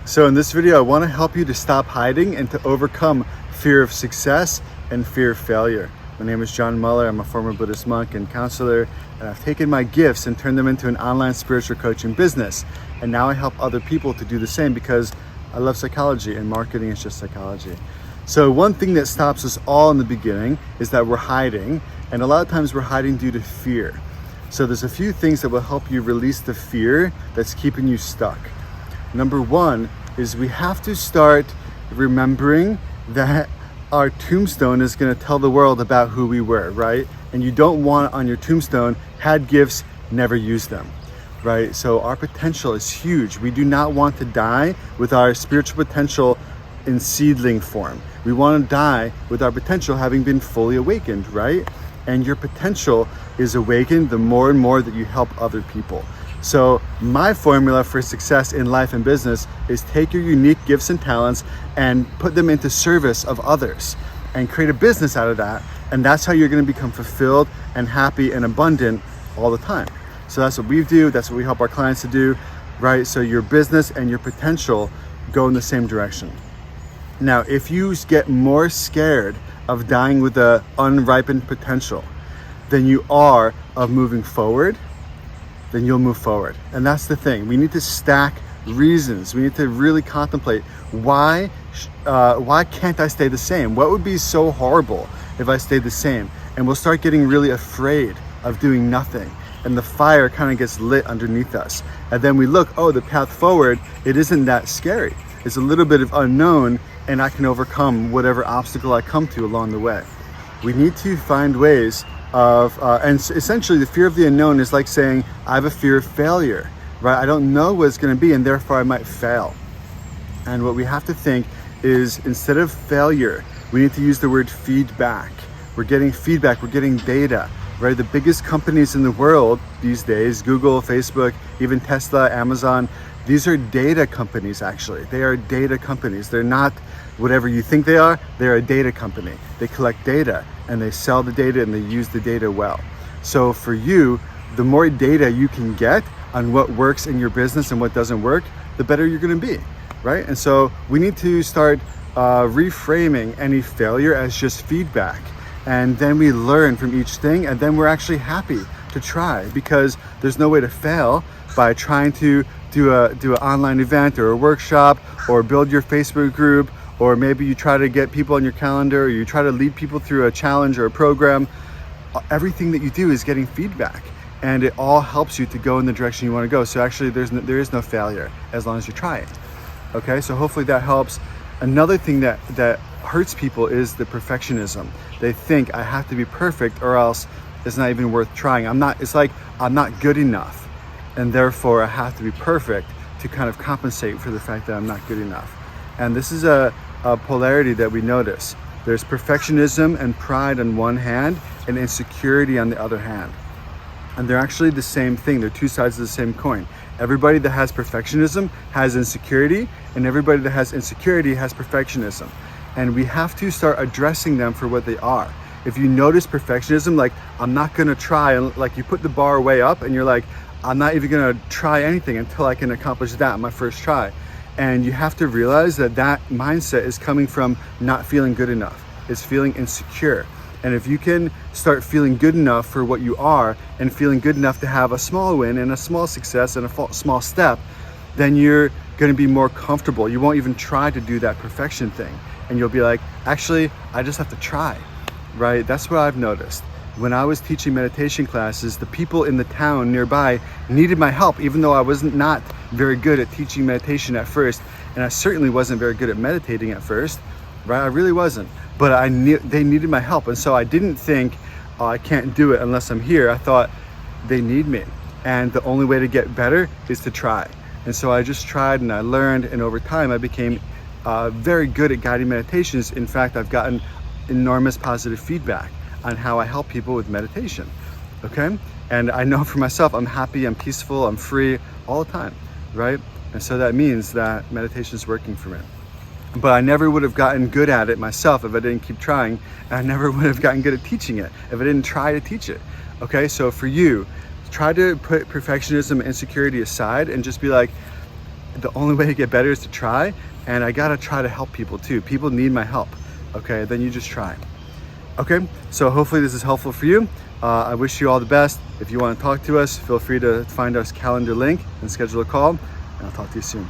So in this video, I want to help you to stop hiding and to overcome fear of success and fear of failure. My name is John Muller. I'm a former Buddhist monk and counselor, and I've taken my gifts and turned them into an online spiritual coaching business. And now I help other people to do the same because I love psychology, and marketing is just psychology. So one thing that stops us all in the beginning is that we're hiding, and a lot of times we're hiding due to fear. So there's a few things that will help you release the fear that's keeping you stuck. Number one is we have to start remembering that our tombstone is going to tell the world about who we were, right? And you don't want on your tombstone, had gifts, never used them, right? So our potential is huge. We do not want to die with our spiritual potential in seedling form. We want to die with our potential having been fully awakened, right? And your potential is awakened the more and more that you help other people. So my formula for success in life and business is take your unique gifts and talents and put them into service of others and create a business out of that. And that's how you're going to become fulfilled and happy and abundant all the time. So that's what we do. That's what we help our clients to do, right? So your business and your potential go in the same direction. Now, if you get more scared of dying with the unripened potential than you are of moving forward, then you'll move forward. And that's the thing. We need to stack reasons. We need to really contemplate why can't I stay the same? What would be so horrible if I stayed the same? And we'll start getting really afraid of doing nothing. And the fire kind of gets lit underneath us. And then we look, oh, the path forward, it isn't that scary. It's a little bit of unknown, and I can overcome whatever obstacle I come to along the way. We need to find ways of, and essentially the fear of the unknown is like saying, I have a fear of failure, right? I don't know what it's going to be, and therefore I might fail. And what we have to think is, instead of failure, we need to use the word feedback. We're getting feedback, we're getting data, right? The biggest companies in the world these days, Google, Facebook, even Tesla, Amazon, these are data companies actually. They are data companies. They're not whatever you think they are. They're a data company. They collect data and they sell the data and they use the data well. So for you, the more data you can get on what works in your business and what doesn't work, the better you're going to be, right? And so we need to start reframing any failure as just feedback. And then we learn from each thing, and then we're actually happy to try, because there's no way to fail by trying to do an online event or a workshop or build your Facebook group, or maybe you try to get people on your calendar, or you try to lead people through a challenge or a program. Everything that you do is getting feedback, and it all helps you to go in the direction you want to go. So actually there is no failure as long as you're trying. Okay, so hopefully that helps. Another thing that hurts people is the perfectionism. They think I have to be perfect or else it's not even worth trying. It's like I'm not good enough, and therefore I have to be perfect to kind of compensate for the fact that I'm not good enough. And this is a polarity that we notice. There's perfectionism and pride on one hand, and insecurity on the other hand. And they're actually the same thing. They're two sides of the same coin. Everybody that has perfectionism has insecurity, and everybody that has insecurity has perfectionism. And we have to start addressing them for what they are. If you notice perfectionism, like I'm not gonna try, and like you put the bar way up and you're like, I'm not even gonna try anything until I can accomplish that on my first try. And you have to realize that that mindset is coming from not feeling good enough. It's feeling insecure. And if you can start feeling good enough for what you are, and feeling good enough to have a small win and a small success and a small step, then you're going to be more comfortable. You won't even try to do that perfection thing. And you'll be like, actually, I just have to try, right? That's what I've noticed. When I was teaching meditation classes, the people in the town nearby needed my help, even though I was not very good at teaching meditation at first. And I certainly wasn't very good at meditating at first, right? I really wasn't. But I knew they needed my help. And so I didn't think, oh, I can't do it unless I'm here. I thought they need me. And the only way to get better is to try. And so I just tried and I learned. And over time, I became very good at guiding meditations. In fact, I've gotten enormous positive feedback on how I help people with meditation. Okay? And I know for myself, I'm happy, I'm peaceful, I'm free all the time, right? And so that means that meditation is working for me. But I never would have gotten good at it myself if I didn't keep trying. And I never would have gotten good at teaching it if I didn't try to teach it. Okay, so for you, try to put perfectionism and insecurity aside and just be like, the only way to get better is to try, and I gotta try to help people too. People need my help, okay? Then you just try. Okay, so hopefully this is helpful for you. I wish you all the best. If you want to talk to us, feel free to find our calendar link and schedule a call, and I'll talk to you soon.